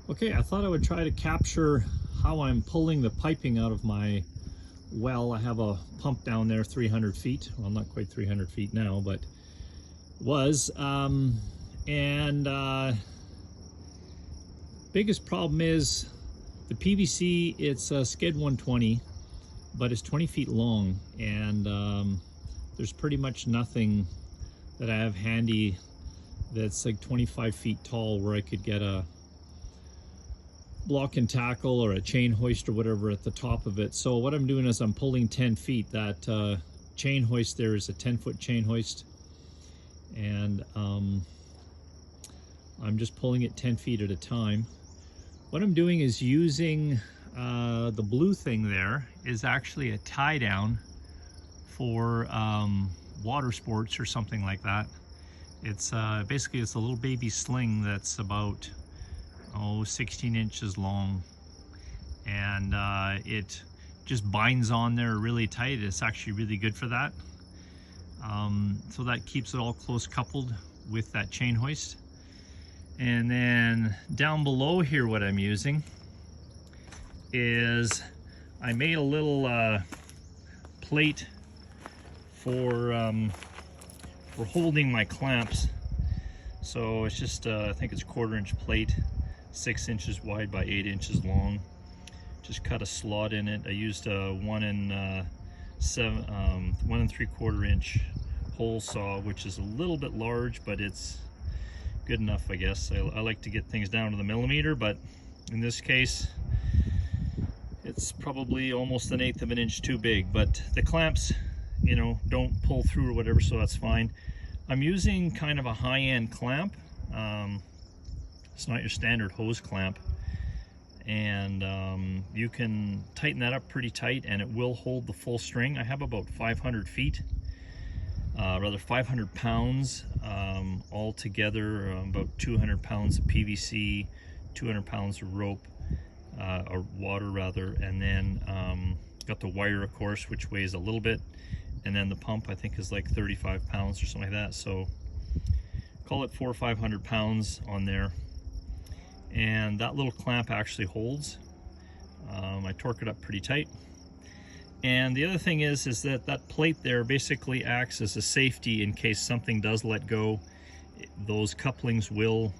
Okay, I thought I would try to capture how I'm pulling the piping out of my well. I have a pump down there 300 feet. Well, not quite 300 feet now, but was. Biggest problem is the PVC, it's a Sked 120, but it's 20 feet long, and there's pretty much nothing that I have handy that's like 25 feet tall where I could get a block and tackle or a chain hoist or whatever at the top of it. So what I'm doing is I'm pulling 10 feet. That chain hoist there is a 10-foot chain hoist, and I'm just pulling it 10 feet at a time. What I'm doing is using the blue thing there is actually a tie down for water sports or something like that. It's basically it's a little baby sling that's about 16 inches long, and it just binds on there really tight. It's actually really good for that. So that keeps it all close coupled with that chain hoist. And then down below here, what I'm using is I made a little plate for holding my clamps. So it's just I think it's 1/4 inch plate, 6 inches wide by 8 inches long. Just cut a slot in it. I used a 1 3/4 inch hole saw, which is a little bit large, but it's good enough, I guess. I like to get things down to the millimeter, but in this case it's probably almost 1/8 of an inch too big. But the clamps, you know, don't pull through or whatever, so that's fine. I'm using kind of a high-end clamp. It's not your standard hose clamp, and you can tighten that up pretty tight and it will hold the full string. I have about 500 feet, rather 500 pounds all together, about 200 pounds of PVC, 200 pounds of rope, or water rather, and then got the wire, of course, which weighs a little bit, and then the pump I think is like 35 pounds or something like that, so call it 400 or 500 pounds on there. And that little clamp actually holds. I torque it up pretty tight. And the other thing is that that plate there basically acts as a safety in case something does let go. Those couplings will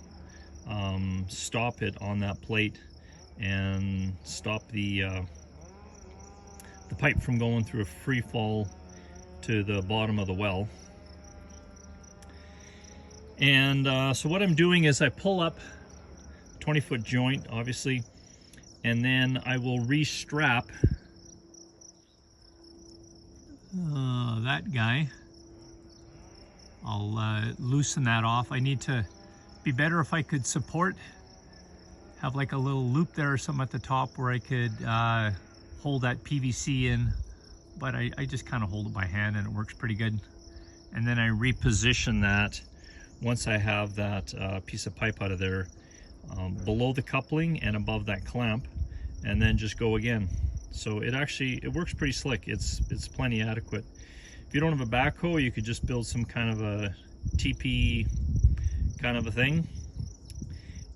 stop it on that plate and stop the pipe from going through a free fall to the bottom of the well. And so what I'm doing is I pull up 20-foot joint, obviously, and then I will restrap that guy. I'll loosen that off. I need to be better if I could have like a little loop there or something at the top where I could hold that PVC in, but I just kind of hold it by hand and it works pretty good. And then I reposition that once I have that piece of pipe out of there, below the coupling and above that clamp, and then just go again. So it works pretty slick. It's plenty adequate. If you don't have a backhoe, you could just build some kind of a TP kind of a thing,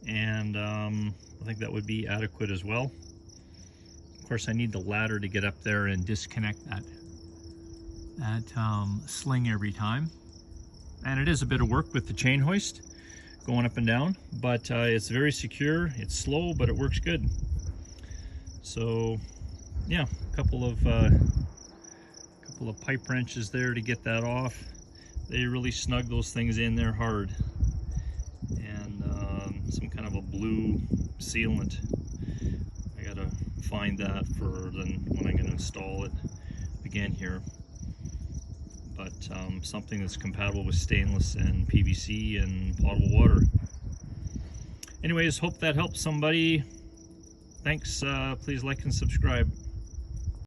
and I think that would be adequate as well. Of course, I need the ladder to get up there and disconnect that sling every time. And it is a bit of work with the chain hoist going up and down, but it's very secure. It's slow, but it works good. So yeah, a couple of pipe wrenches there to get that off. They really snug those things in there hard. And some kind of a blue sealant. I gotta find that for then when I'm gonna install it again here. But something that's compatible with stainless and PVC and potable water. Anyways, hope that helps somebody. Thanks. Please like and subscribe.